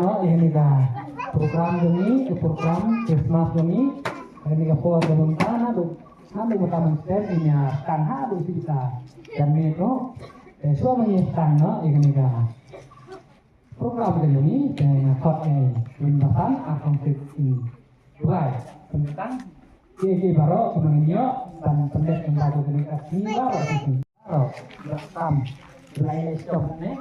no ini dah program ini program Christmas ini po pemerintah nado utama ini kan hadu kita dan itu semua menyiapkan no ini dah program ini kot pembahasan akan ini dua tentang jadi baru kemudian dan pendek membaca komunikasi baru itu baru bersam mulai stop nih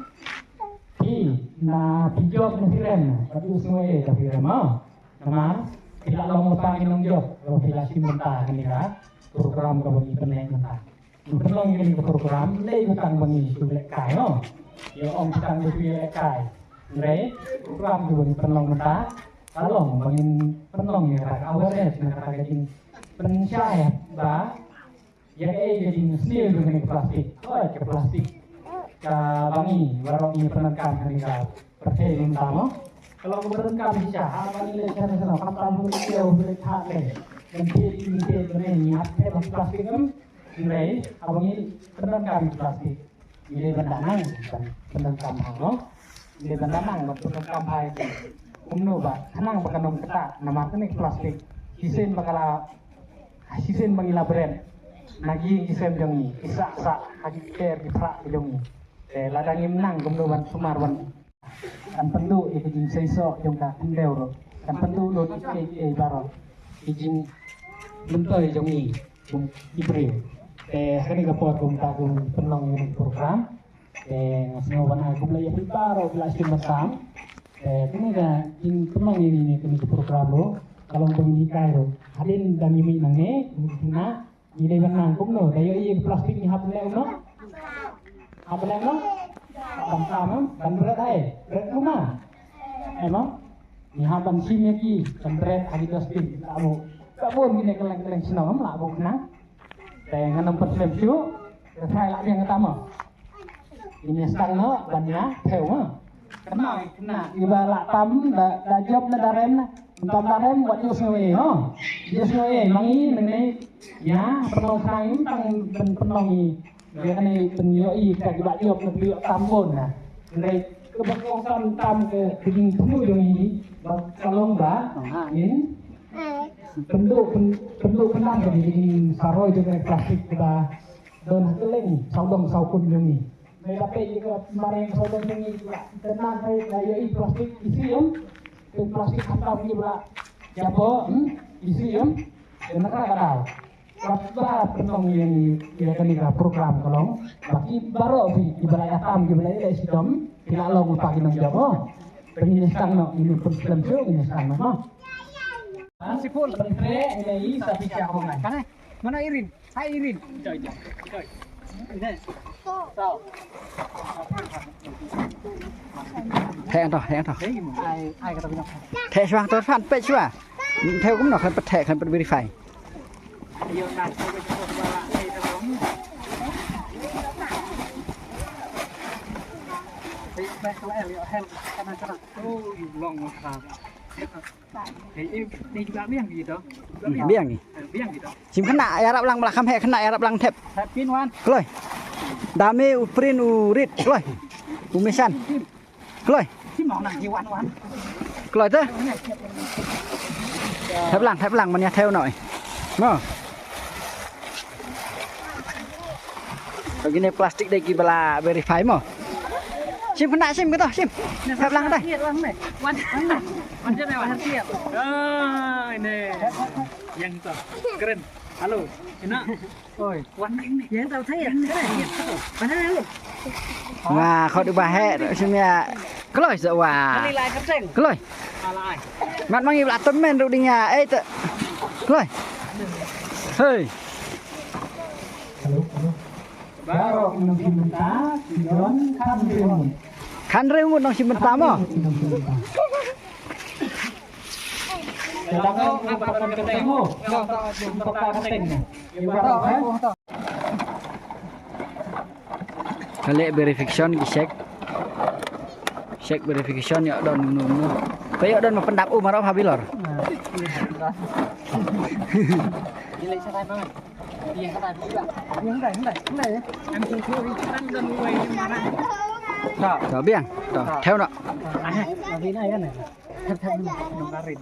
na job na siren tapi semua tapi mau nama tidak mau tangin job kalau tidak simenta ini kan program kau bagi penek mentah belum ini program lagi utang bagi sulit kayo ya om utang sulit kayo lagi program kau bagi penolong mentah kalau bagi penolong ya kata awareness na kata jadi pencahaya bah ya jadi sendiri dengan plastik ke plastik bangi baru ini penangkan mereka percaya utama kalau penangkan bisa apa ini cara sana kapan boleh jauh boleh tak deh dan ini apa plastik kan ini abang ini penangkan plastik ini bendanang dan penangkan halo ini bendanang penangkan baik umno ba kanang pakanong kata nama ini plastik hisin bakala hisin bangila brand nagi hisin jongi isa hagi care diprak jongi ladang menang kemudian sumarwan kan pentu izin sesok yang tak kendel kan pentu lo baru izin bentuk yang ini ibri hari kapot kumtakum penong ini program semua warna kumulai yang baru belasih bersam ini kan in penong ini program lo kalau begini kaya hadin dan ini nange na ini menang kumno dayo iya plastik ni hap leo no apa lagi? Bangkam, kan berat berat rumah. Emang, ni haban sini lagi, kan berat hari dustin. Tak boleh gini keleng senang, lah bukan nang. Dengan nomor selesai, saya lagi yang pertama. Ini stang no, banyak, tahu kena. Ibarat tam, dah job na darem, tam darem buat jus ngawe, jus ngawe. Mangi, ya, penolong kain, penolong dia kan penyoi kaki job negeri tambon nah dari kebakaran tam ke gedung penuh yang ini kalau enggak ini bentuk penang jadi gedung saroi juga plastik kita don keleng saudong saukun ini tapi juga kemarin saudong ini tenang saya plastik isi plastik hantam juga japo isi kenapa kadal Berapa penong yang kita nikah program kalau bagi baru di balai atam di balai dari sidom tidak lalu pagi nang jawab pengen stang no ini problem tu ini stang no sipul pentre ini sapi siapa kan mana Irin hai Irin joi ini sao thẹn rồi ai kata bilang thẹn choang tôi phan pe chưa theo cũng nó khăn bật thẹn khăn bật verify ayo nak coba ini terus. Baik kalau lihat helm kanan. Oh, long masa. Ini juga biang gitu. Biang nih. Biang gitu. Sim kena Arab lang belakang he kena Arab lang tep. Tepin wan. Kloy. Dame uprin urit kloy. Umesan. Kloy. Sim mau nang jiwan wan. Kloy teh. Thép lăng mình theo nổi. Mà. Begini plastik deh kibala verify mo. Sim kena sim gitu sim. Thép lăng đây. Wan jadi wan siap. Ini yang itu keren. Halo, enak. Oi, wan ini. Yang tahu saya. Mana lu? Wah, kau di bahe simnya. Keloi sợ wah. Keloi. Mặt mang ibla temen ru dinya. Teu. Keloi. Hei. Baru nang simenta, sidon kan reungun. Kan reungun nang simenta mo. Sedangkan apa ketemu? Untuk ketemu. Kali verification check verification ya don nu. Kayak don pendap marau habilor. Ini saya banget. Iya kata juga. Yang dah. Em cùng thua đi ăn gần quay mà. Tuh biang. Tuh, theo nak. Vì này này. Thật thật nó ra rìn.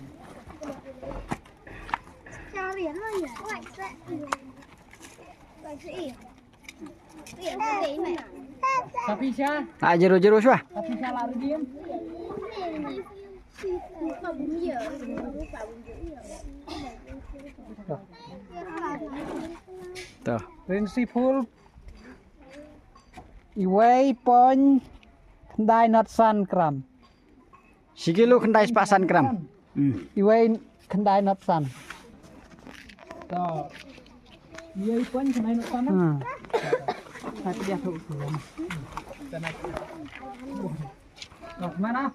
Cari ya, Tapi siya. Ah, jeru-jeru suah. Tapi siya lari diem. Tuh. Principal Iway pon Kendai not san kram. Sikilu kendai sepasan gram. Iway Kendai not san. So Iway pon Kendai not san. Nanti dia tuh. Mana?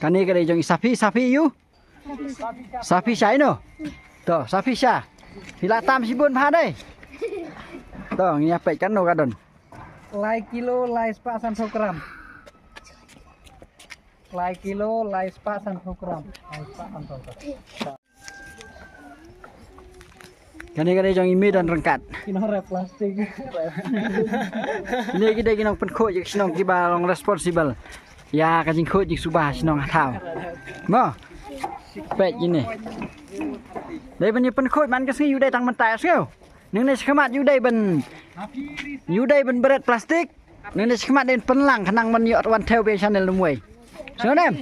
Kani kadai jong sapi you. Sapi sai no. Tuh, sapi sya. Hila tam sibun pha đây. Tuh, ngia pek kan no kadon. Lai kilo lai sepasan gram. Lai kilo lai sepasan gram. Lai sepasan gram. Kani kadai jong imi dan rengkat. Kino rep plastik. Ini kita kinong penko jik sinong kiba long responsible. Ya kajing ko jik subah sinong hatau. Mo. Pek ini. Đây bên pen khôi man cái gì đây tăng mình tài sao? Nương này sekemat yu đây bên berat plastik. Nương này sekemat den penlang kenang men yot one tail be channel lumwe. Sao nem?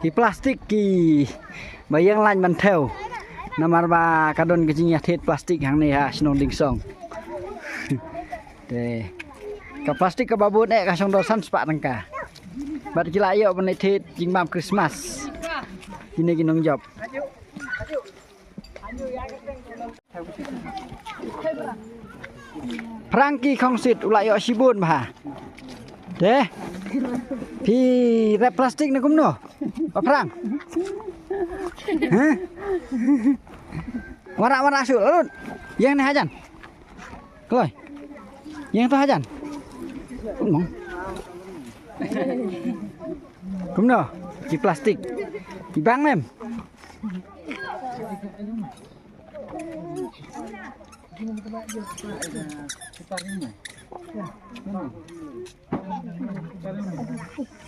Ki plastik ki bayang lain man theo namar ba kadon kecing ya thit plastik hang ni ha sinong ding song de ka plastik ka babut nek ka song dosan sepak rengka bat kila ayo ben thit jing bam Christmas ini kinong job Prangki kongsit ulai yo sibun ba deh Pi rep plastik na kumno. Paprang. Hah? Wara-wara asul alun. Yang ni hajan. Kloy. Yang tu hajan. Kumno. Kumno. Di plastik. Di bang mem.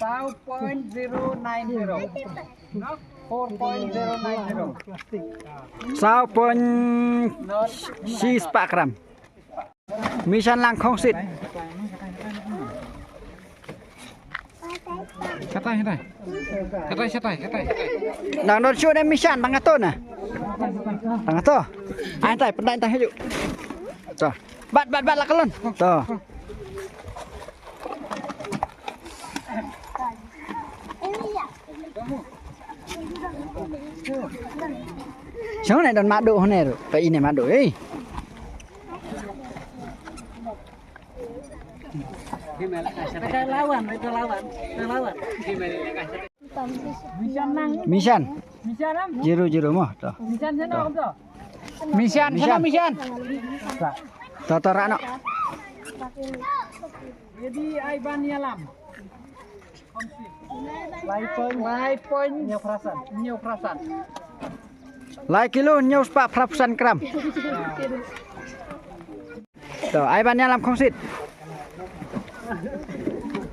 Sao point 090. 4.090. Sao point si spakram. Mission lang kongsit. Katai. Nang don shoot em mission tangato na. Tangato. Ai tai pendai tai haju. Tuh. Bat lah kelon. Tuh. Siapa ni dan madu ni tu? Pak ini madu, Lawan. Mission. Jiru mah tu. Mission. Tahu nak? Jadi Aiban Yalam. Lai point nhiều perasaan. Lai kilo nyaus pak prapusan gram. Tuh, ai banyak lam kongsit.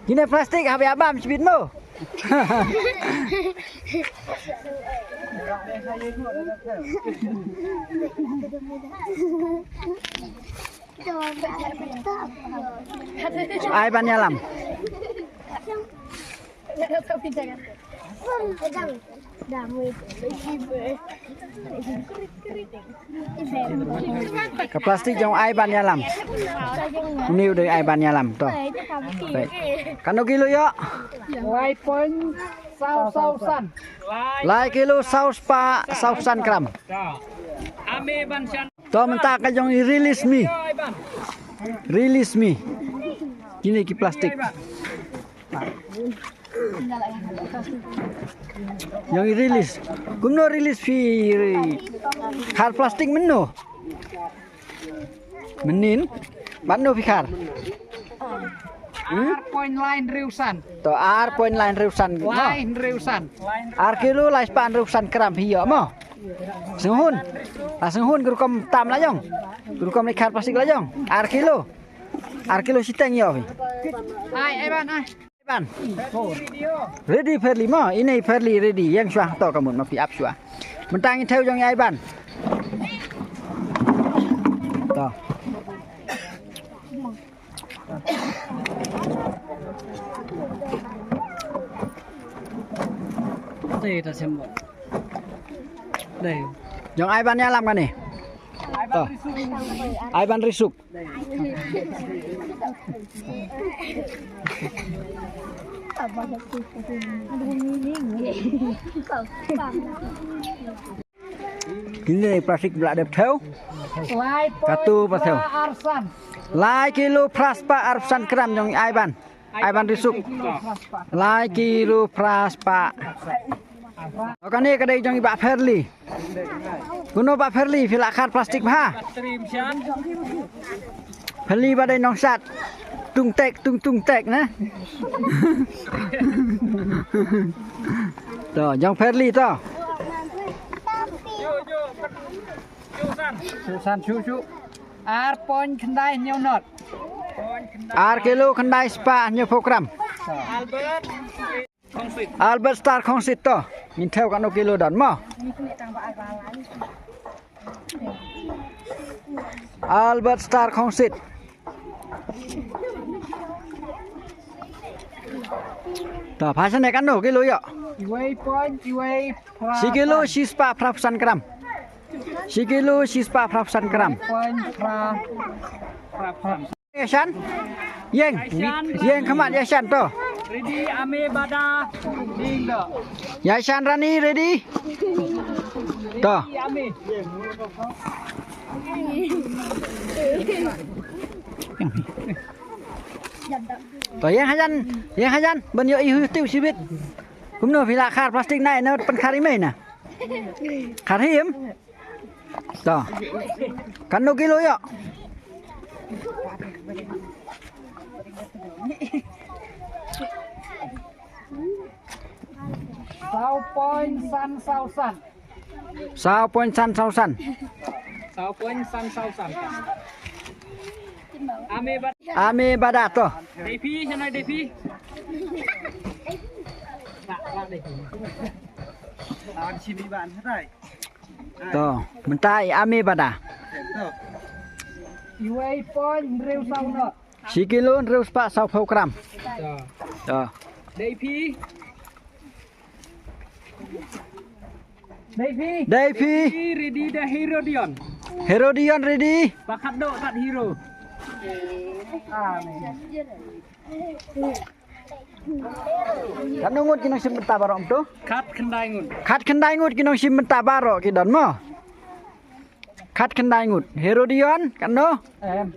Ini plastik habis abam cibitmu. Ai banyak lam. Ke plastik jong ai ban nyalam. Ini udah ai ban nyalam toh. Kano kilo yo? Lai point sausan. Lai kilo saus pa sausan gram. Ame bansan. Toh mentak ka jong release me. Release me. Ini ki plastik. Yang rilis. Kumno rilis fi khar plastik menno. Menin. Banno fi khar. Point line riusan. To ar point line reusan. Line riusan. Ar kilo lai span reusan kram hiyo mo. Senghun. Senghun guru kom tam layong. Guru kom khar plastik layong. Ar kilo. Ar kilo siteng yo fi. Ai ban ai. Ban. Ready Fairly mo. Ini Fairly ready. Yang suah to kamun ma pi up suah. Mentang theo jong ai ban. To. Đây ta xem một. Đây. Jong ai ban nya lam kan ni? To. Ai ban risuk. Kini plastik belak dep theo. Katu pasel. Arsan. Lai kilo praspa arsan kram jong ai ban. Ai ban risuk. Lai kilo praspa. Okan ni kadai jong Pak Fairly. Kuno Pak Fairly filak khar plastik ha. Fairly badai nong sat. Tung tek na. To jong Fairly to. Susan chu. Ar point kendai nhiều nốt. Ar kilo kendai spa nyo program. Albert Star Kongsit to. Min theo kan kilo dan mo. Albert Star Kongsit. To pasan kan no kilo yo. Iway point iway. Si kilo si spa prapusan gram. Si kilo si spa prapusan gram. Point pra. Yasan. Yeng kemat Yasan to. Ready ame bada. Ding do. Yasan Rani ready. To. Ame. To yang hajan ben yo ihu tiu sibit. Kumno vila khar plastik nai no pen khari mai na. Khar him. To. Kan no kilo yo. Sao point san sao san. Sao point san sao san. Sao point san sao san. Ame bada. Ame bada to. Depi sana depi. Lawan sini bạn hết rồi. To. Mentai ame bada. Iway point rêu sau nọ. Si kilo reu spa sao program. To. Depi. Depi. Devi. Ready the Herodion. Herodion ready. Bakat do tak hero. Kan ngut kinong simenta barok to. Kat kendai ngun. Khat kendai ngut kinong simenta barok ki don mo. Khat kendai ngut. Herodion kan no. Em.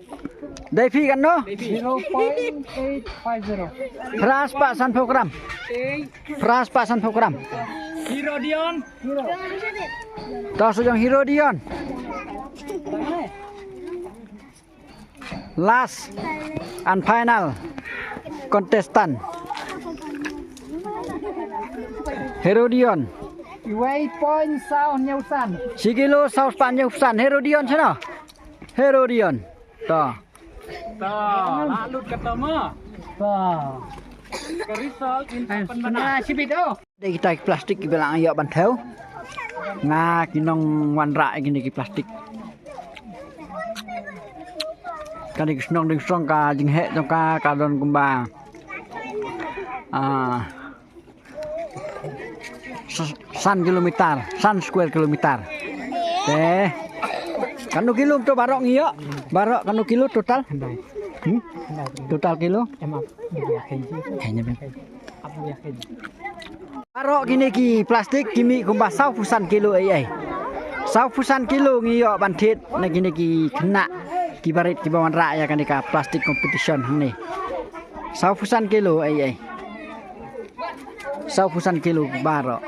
Devi kan no. 0.850. Pras pak san program. Pras pak san program. Herodion. To sejong Herodion. Last and final contestant. Herodion. Iway point sao nhau san. Si kilo saus panjang pesan Herodion sana. Herodion. To. Lalu ketemu. Kerisol inten benar sibit oh. Đây kita plastik bilang ayo ban theo. Nga kinong wanra gini ki plastik. Kani kisnong ding song ka jing he trong ka don kumba. San kilometer, san square kilometer. Kanu kilo to barok ngiyo. Barok kanu kilo total. Total kilo. Kayaknya ben. Barok gini ki plastik kimi kumba 20% kilo ai. 20% kilo ngiyo bantit na gini ki kena ki barit ki bawan ra ya kan ka plastik competition hang ni. 20% kilo ai. saupusan kilo baro.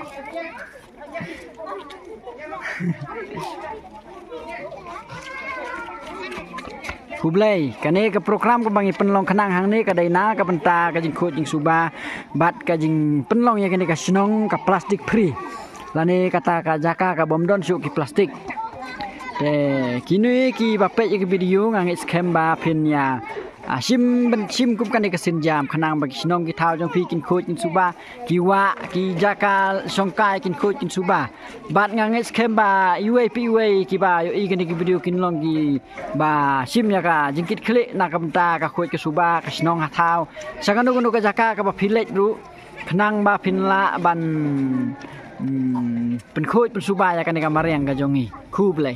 Hublay, kani ke program ko bangi penlong kenang hang ni kadai na ka benta ka jing khot jing suba bat ka jing penlong ya kani ka snong ka plastik free. Lani kata ka jaka ka bomdon su ki plastik. Kini ki bapet ki video ngang scam ba pin ya sim kum kan ka sin jam khanang ba ki snong ki thau jong phi kin khot jing suba ki wa ki jaka songkai kin khot jing suba bat ngang scam ba UAP ki ba yo i kan ki video kin long ki ba sim ya ka jingkit klik na ka benta ka khot ka suba ka snong ha thau sanganu nu ka jaka ka ba philet ru khanang ba phin la ban pen khot pen suba ya kan ka mariang ka jongi khu blai